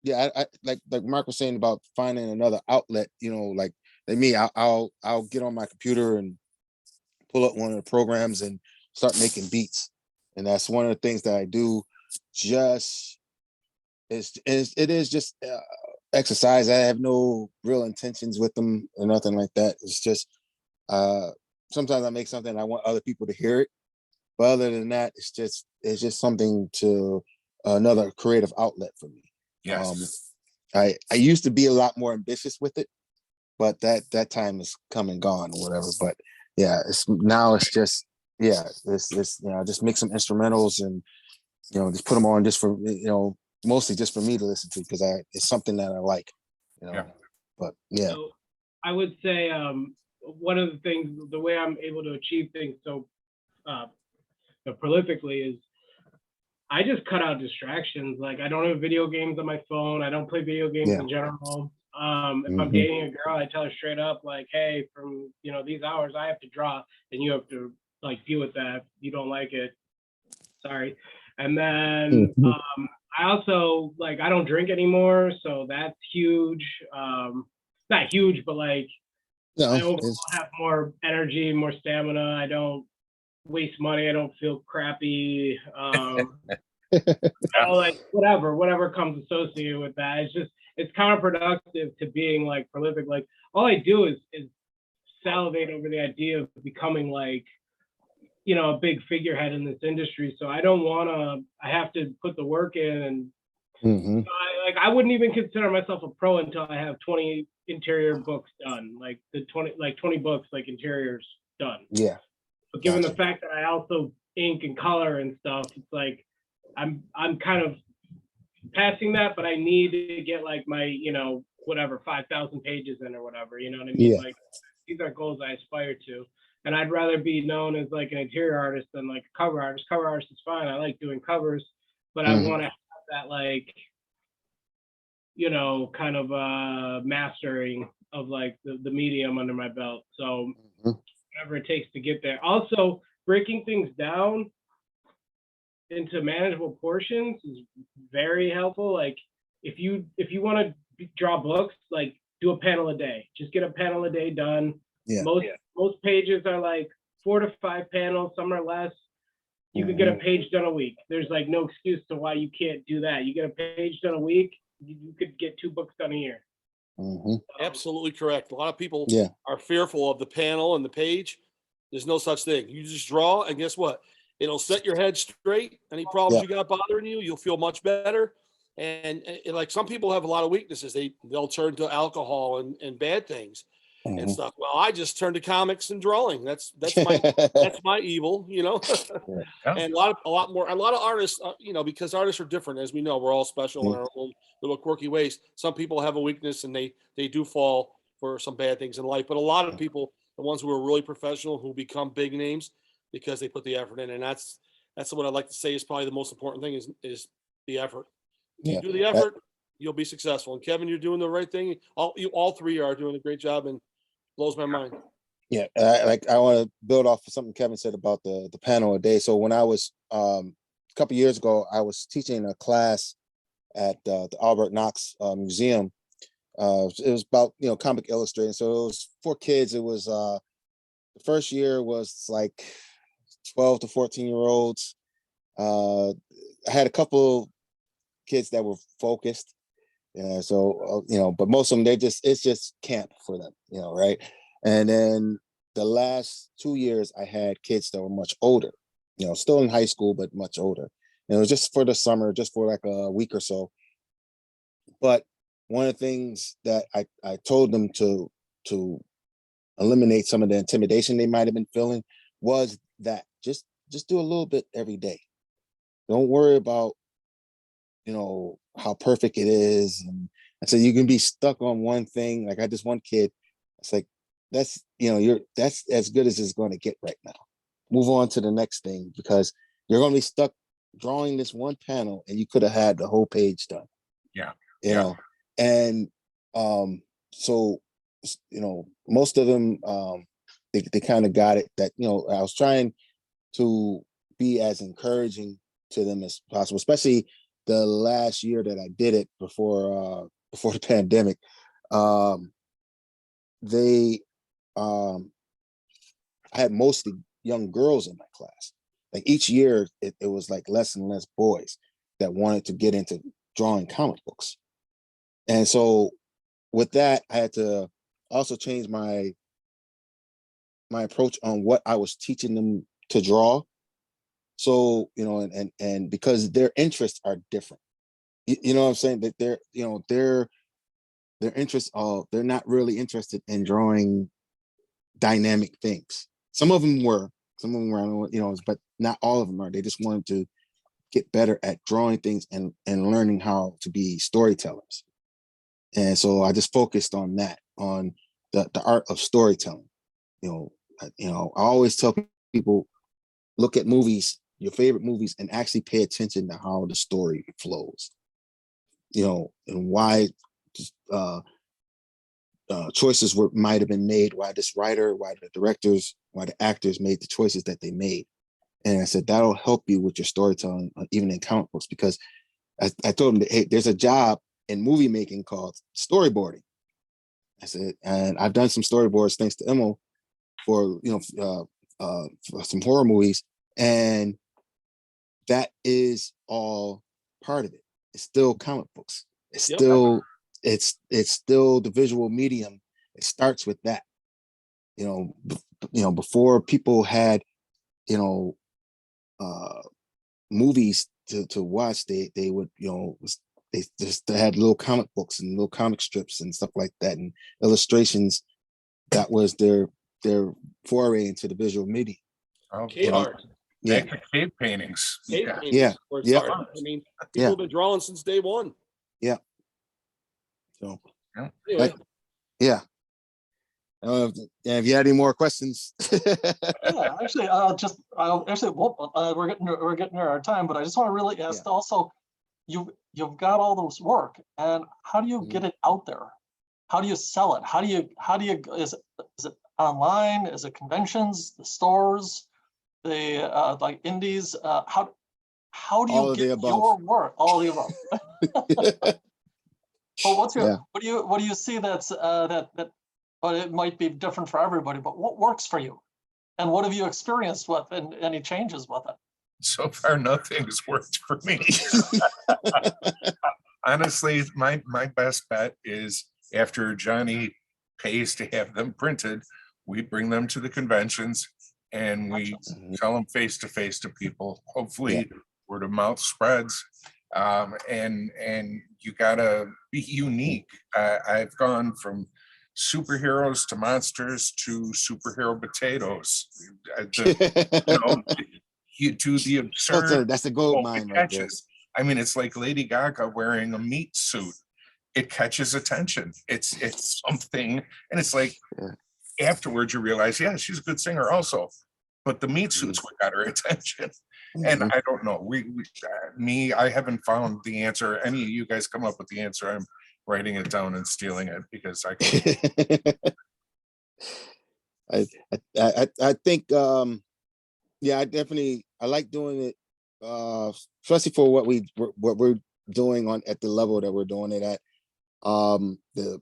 yeah, I like Mark was saying about finding another outlet. Like me, I'll get on my computer and pull up one of the programs and start making beats, and that's one of the things that I do. It is just exercise. I have no real intentions with them or nothing like that. It's just sometimes I make something and I want other people to hear it, but other than that, it's just something to another creative outlet for me. Yes. I used to be a lot more ambitious with it, but that time is come and gone or whatever. But yeah, it's just just make some instrumentals and just put them on just for mostly just for me to listen to, because it's something that I like. But yeah. So I would say one of the things, the way I'm able to achieve things so prolifically is I just cut out distractions. Like, I don't have video games on my phone. I don't play video games in general. If I'm dating a girl, I tell her straight up, like, hey, from these hours I have to draw, and you have to like deal with that. If you don't like it, sorry. And then I also, like, I don't drink anymore, so that's huge. Not huge, but like, I overall have more energy, more stamina. I don't waste money. I don't feel crappy. Like whatever comes associated with that. It's counterproductive to being like prolific. Like, all I do is salivate over the idea of becoming like, a big figurehead in this industry. So I don't want to, I have to put the work in, and I wouldn't even consider myself a pro until I have 20 interior books done, like 20 books, like interiors done. Yeah. But given the fact that I also ink and color and stuff, it's like, I'm kind of passing that, but I need to get like my, 5,000 pages in or whatever, you know what I mean? Yeah. Like, these are goals I aspire to. And I'd rather be known as like an interior artist than like a cover artist. Cover artist is fine. I like doing covers, but I want to have that like, kind of mastering of like the medium under my belt. So whatever it takes to get there. Also, breaking things down into manageable portions is very helpful. Like, if you want to draw books, like, do a panel a day. Just get a panel a day done. Yeah. Most pages are like 4 to 5 panels, some are less. You could get a page done a week. There's like no excuse to why you can't do that. You get a page done a week, you could get 2 books done a year. Mhm. Absolutely correct. A lot of people Yeah. are fearful of the panel and the page. There's no such thing. You just draw, and guess what? It'll set your head straight. Any problems Yeah. you got bothering you, you'll feel much better. And like some people have a lot of weaknesses. They'll turn to alcohol and bad things and Mhm. stuff. Well, I just turn to comics and drawing. That's my evil, you know. Yeah. And a lot of artists, you know, because artists are different, as we know, we're all special in our own little quirky ways. Some people have a weakness and they do fall for some bad things in life. But a lot of people, the ones who are really professional, who become big names because they put the effort in, and that's what I'd like to say is probably the most important thing is the effort. You Yeah. do the effort, you'll be successful. And Kevin, you're doing the right thing. All three are doing a great job, and blows my mind. Yeah, I want to build off of something Kevin said about the panel a day. So when I was a couple years ago, I was teaching a class at the Albert Knox Museum. It was about comic illustrating. So it was for kids. It was the first year was like 12 to 14-year-olds. I had a couple kids that were focused. But most of them, it's just camp for them, right? And then the last 2 years, I had kids that were much older, still in high school, but much older. And it was just for the summer, just for like a week or so. But one of the things that I told them to eliminate some of the intimidation they might have been feeling was that just do a little bit every day. Don't worry about, how perfect it is. And I said, you can be stuck on one thing. Like I had this one kid, it's like, that's as good as it's going to get right now. Move on to the next thing, because you're going to be stuck drawing this one panel and you could have had the whole page done. Yeah. And so most of them they kind of got it that I was trying to be as encouraging to them as possible, especially the last year that I did it before the pandemic. I had mostly young girls in my class. Like each year it was like less and less boys that wanted to get into drawing comic books. And so with that, I had to also change my approach on what I was teaching them to draw. So, and because their interests are different, you know what I'm saying? That their interests they're not really interested in drawing dynamic things. Some of them were, but not all of them are. They just wanted to get better at drawing things and learning how to be storytellers. And so I just focused on that, on the art of storytelling. I always tell people, look at movies, your favorite movies, and actually pay attention to how the story flows. And why choices might have been made, why this writer, why the directors, why the actors made the choices that they made. And I said, that'll help you with your storytelling, even in comic books, because I told them that, hey, there's a job in movie making called storyboarding. I said, and I've done some storyboards thanks to Emil for for some horror movies, and that is all part of it. It's still comic books. It's still it's still the visual medium. It starts with that. Before people had movies to watch, they would they had little comic books and little comic strips and stuff like that, and illustrations. That was their foray into the visual media. Cave art. Back to cave paintings. Cave Yeah. paintings. Where it started. I mean, people have been drawing since day one. Yeah. So anyway. If you had any more questions. Yeah, actually, we're getting near our time, but I just want to really ask also, you've got all this work, and how do you get it out there? How do you sell it? How do you is it online? Is it conventions, the stores, the like indies? How do you get your work? All of the above. Well, what do you see that's that but it might be different for everybody, but what works for you? And what have you experienced with, and any changes with it? So far, nothing has worked for me. Honestly, my best bet is after Johnny pays to have them printed, we bring them to the conventions and we sell them face to face to people. Hopefully, word of mouth spreads. And you gotta be unique. I've gone from superheroes to monsters to superhero potatoes. You know, you do the absurd. That's a gold Oh, mine it right there. catches. I mean, it's like Lady Gaga wearing a meat suit. It catches attention. It's something, and it's like afterwards you realize, yeah, she's a good singer also, but the meat suits what got her attention. And I don't know. I haven't found the answer. Any of you guys come up with the answer? I'm writing it down and stealing it because I can. I think yeah, I like doing it, especially for what we're doing at the level that we're doing it at. The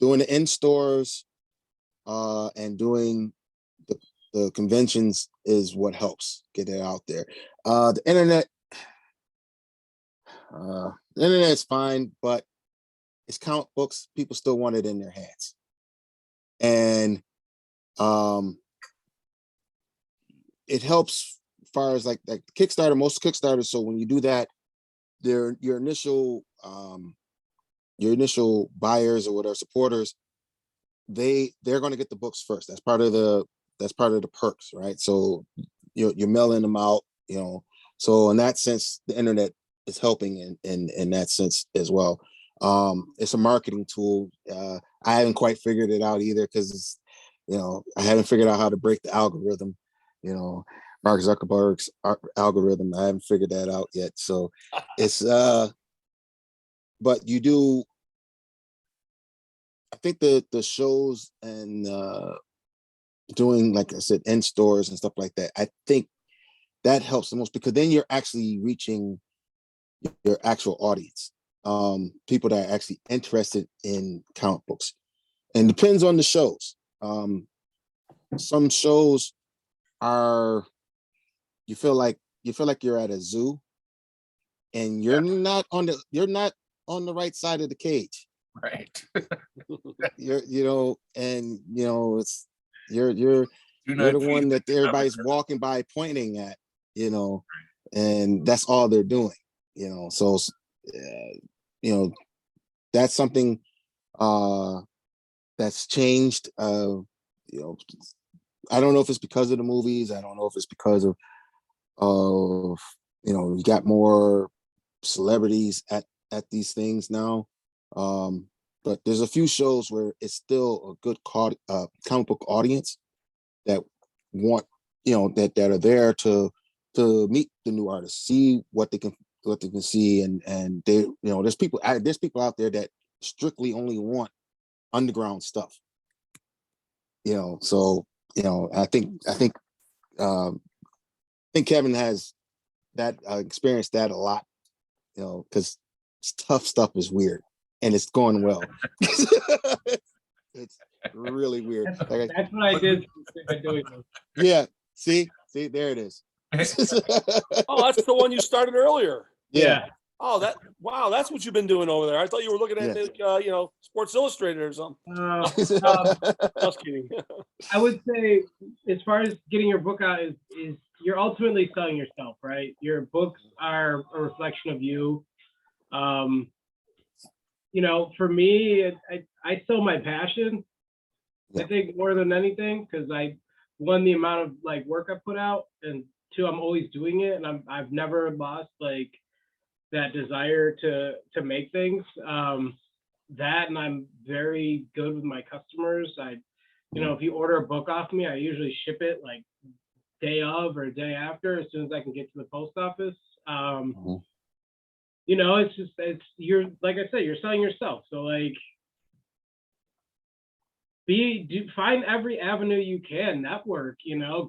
doing the in stores and doing the conventions is what helps get it out there. The internet's fine, but it's comic books. People still want it in their hands, and it helps as far as like Kickstarter. Most Kickstarters, so when you do that, your initial buyers or whatever supporters, they're going to get the books first. That's part of the perks, right? So you're mailing them out, so in that sense the internet is helping in that sense as well. It's a marketing tool. I haven't quite figured it out either, because I haven't figured out how to break the algorithm, Mark Zuckerberg's algorithm. I haven't figured that out yet. So it's but you do, I think the shows and doing, like I said, in stores and stuff like that, I think that helps the most, because then you're actually reaching your actual audience, people that are actually interested in comic books. And depends on the shows. Some shows are, you feel like you're at a zoo, and you're not on the right side of the cage. Right. It's you're the one that everybody's walking by pointing at, and that's all they're doing, so that's something that's changed. I don't know if it's because of the movies. I don't know if it's because of you got more celebrities at these things now. But there's a few shows where it's still a good comic book audience that want, that are there to meet the new artists, see what they can see, and they, there's people out there that strictly only want underground stuff. So I think Kevin has that experienced that a lot, because tough stuff is weird and it's going well. It's really weird. That's what I did by doing this. Yeah. See, there it is. Oh, that's the one you started earlier. Yeah. Oh, that's what you've been doing over there. I thought you were looking at Sports Illustrated or something. Just kidding. I would say, as far as getting your book out, is you're ultimately selling yourself, right? Your books are a reflection of you. For me, I sell my passion. I think more than anything, because one, the amount of work I put out, and two, I'm always doing it, and I've never lost that desire to make things. That, and I'm very good with my customers. If you order a book off me, I usually ship it day of or day after, as soon as I can get to the post office. You're, like I said, you're selling yourself. So find every avenue you can, network,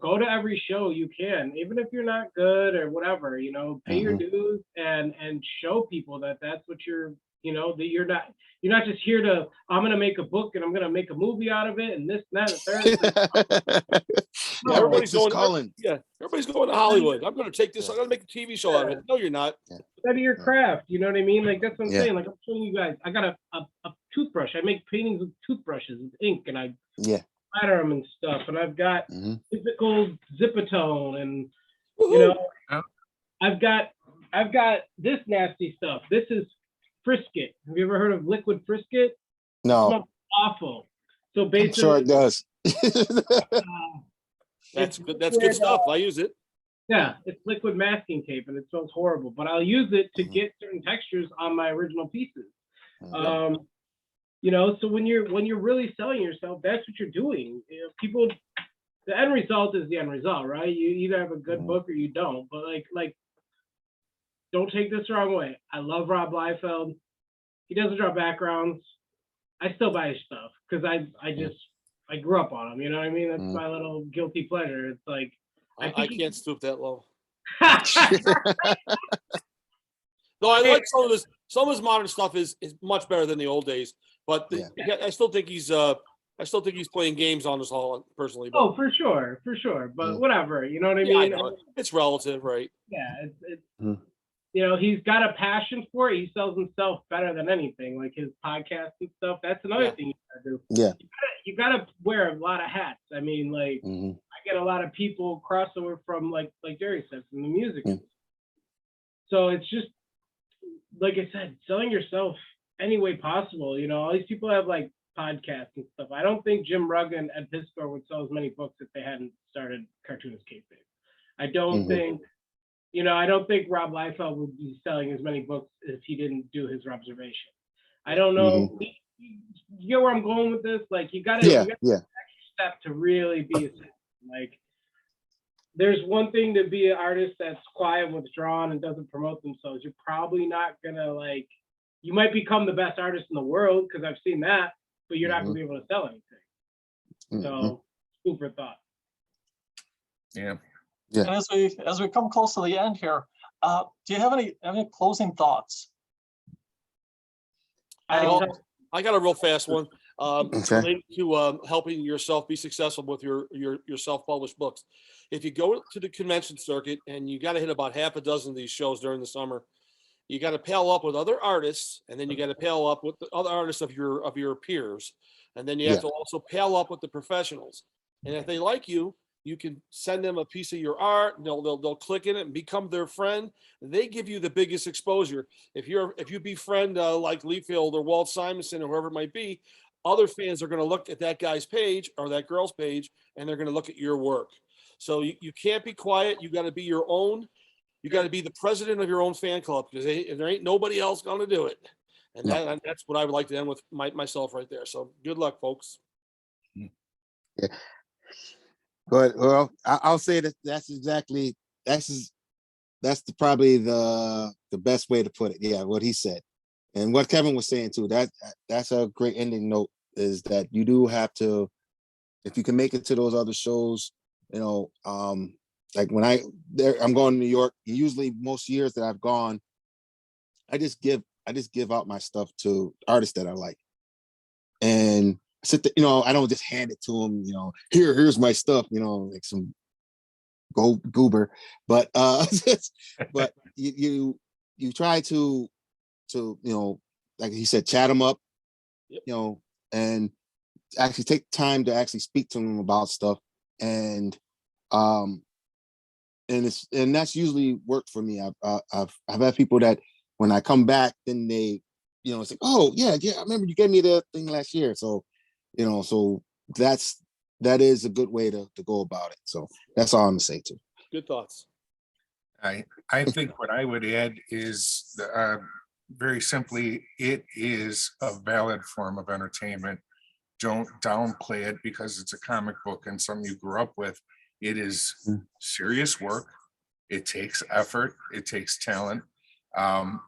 go to every show you can, even if you're not good or whatever, pay your dues and show people that that's what you're You know, that you're not just here to, I'm gonna make a book and I'm gonna make a movie out of it and this, and that, and third. Yeah, No, everybody's just going. calling. Yeah, everybody's going to Hollywood. I'm going to take this. I'm going to make a TV show out of it. No, you're not. study your craft. You know what I mean? Like that's what I'm Yeah. saying. Like I'm showing you guys. I got a toothbrush. I make paintings with toothbrushes with ink, and I Yeah. splatter them and stuff. And I've got Mhm. physical zipatone, and Woohoo. you know, Yeah. I've got this nasty stuff. This is Frisket. Have you ever heard of liquid Frisket? It No, smells awful. So I'm basically, sure it does. uh, That's it's good. That's liquid, good stuff. I use it. Yeah, it's liquid masking tape, and it smells horrible. But I'll use it to Mhm. get certain textures on my original pieces. Mhm. You know, so when you're really selling yourself, that's what you're doing. You know, people, the end result is the end result, right? You either have a good Mhm. book or you don't. But like, don't take this the wrong way. I love Rob Liefeld. He doesn't draw backgrounds. I still buy his stuff because I grew up on him. You know what I mean? That's Mhm. my little guilty pleasure. It's like I think he- can't stoop that low. No, I like some of this. Some of his modern stuff is much better than the old days. But I still think he's playing games on us all personally. But Oh, for sure. But whatever, you know what I yeah, I mean? know. It's relative, right? Yeah, it's Mhm. you know, he's got a passion for it. He sells himself better than anything, like his podcast and stuff. That's another Yeah. thing you gotta do. Yeah. You gotta wear a lot of hats. I mean, like Mhm. I get a lot of people crossover from like Darius said, from the music. Mm. So it's just like I said, selling yourself any way possible. You know, all these people have like podcasts and stuff. I don't think Jim Rugg and Ed Piskor would sell as many books if they hadn't started Cartoonist Kayfabe. I don't Mhm. think, you know, I don't think Rob Liefeld would be selling as many books if he didn't do his observation. I don't know. You get where I'm going with this? Like you gotta, Yeah. you gotta Yeah. step to really be a citizen. Like there's one thing to be an artist that's quiet, withdrawn, and doesn't promote themselves. You're probably not gonna like. You might become the best artist in the world because I've seen that, but you're not gonna be able to sell anything. Mhm. So, food for thought. Yeah. Yeah. And as we come close to the end here, do you have any closing thoughts? I Well, tell- I got a real fast one. Okay. Related to helping yourself be successful with your self-published books. If you go to the convention circuit and you got to hit about half a dozen of these shows during the summer, you got to pal up with other artists, and then you got to pal up with the other artists of your peers, and then you have Yeah. to also pal up with the professionals. And if they like you, you can send them a piece of your art. And they'll click in it and become their friend. They give you the biggest exposure. If you befriend like Leafield or Walt Simonson or whoever it might be, other fans are going to look at that guy's page or that girl's page, and they're going to look at your work. So you can't be quiet. You got to be your own. You got to be the president of your own fan club because there ain't nobody else going to do it. And that's what I would like to end with myself right there. So good luck, folks. Yeah. But well, I'll say that probably the best way to put it. Yeah, what he said, and what Kevin was saying too. That's a great ending note. Is that you do have to, if you can make it to those other shows, you know, like when I'm going to New York. Usually, most years that I've gone, I just give out my stuff to artists that I like, and you know, I don't just hand it to them, you know, here's my stuff, you know, like some goober, but but you try to you know, like he said, chat them up, Yep. you know, and actually take time to actually speak to them about stuff, and that's usually worked for me. I've had people that when I come back, then they, you know, it's like, oh yeah, I remember you gave me the thing last year, so you know, so that is a good way to go about it. So that's all I'm gonna say too. Good thoughts. I think what I would add is very simply, it is a valid form of entertainment. Don't downplay it because it's a comic book and something you grew up with. It is serious work. It takes effort. It takes talent.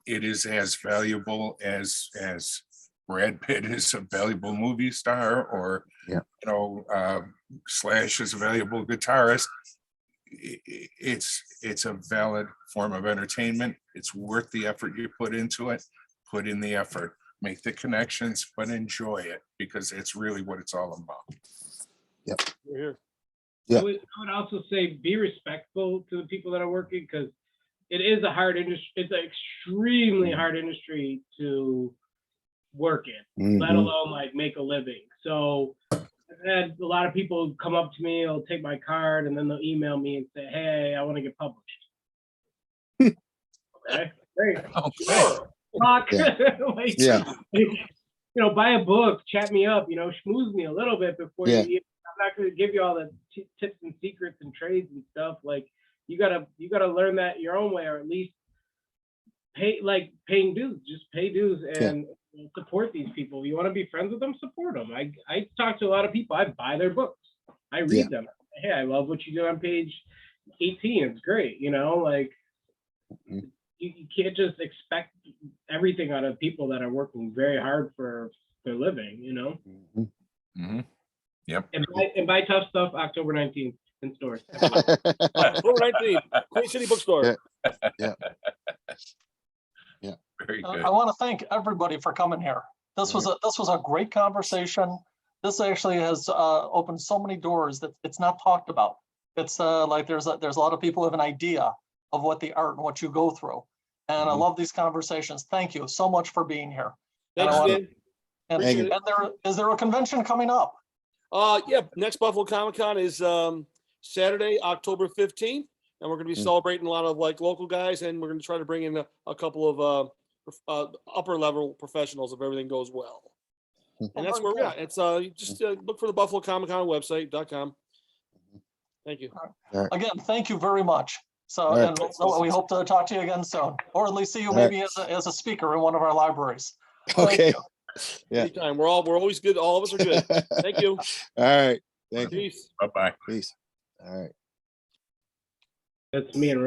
It is as valuable as Brad Pitt is a valuable movie star, or Yeah. you know, Slash is a valuable guitarist. It's a valid form of entertainment. It's worth the effort you put into it. put in the effort, make the connections, but enjoy it, because it's really what it's all about. We're here. Yeah. I would also say be respectful to the people that are working, because it is a hard industry. It's an extremely hard industry to work in, let alone like make a living. So I've had a lot of people come up to me, they'll take my card, and then they'll email me and say, hey, I want to get published. Okay, great. Sure. Talk. Like, buy a book, chat me up, schmooze me a little bit before you. I'm not going to give you all the tips and secrets and trades and stuff. Like, you gotta learn that your own way, or at least paying dues. Just pay dues and support these people. You want to be friends with them, support them. I talk to a lot of people. I buy their books. I read them. Hey, I love what you do on page 18. It's great. You can't just expect everything out of people that are working very hard for their living. Yep. And buy Tough Stuff October 19th in stores. October 19th, Queen City Bookstore. Very good. I want to thank everybody for coming here. This was a great conversation. This actually has opened so many doors that it's not talked about. It's like there's a lot of people who have an idea of what the art and what you go through. And I love these conversations. Thank you so much for being here. Thanks, Dan. And is there a convention coming up? Next Buffalo Comic Con is Saturday, October 15th, and we're going to be celebrating a lot of like local guys, and we're going to try to bring in a couple of upper level professionals if everything goes well. And that's where we're at. It's just look for the Buffalo Comic Con website.com. Thank you. Again, thank you very much. So, and we hope to talk to you again soon, or at least see you maybe as a speaker in one of our libraries. Okay. Anytime. We're always good. All of us are good. Thank you. All right. Thank you. Peace. Bye-bye. Peace. All right. That's me and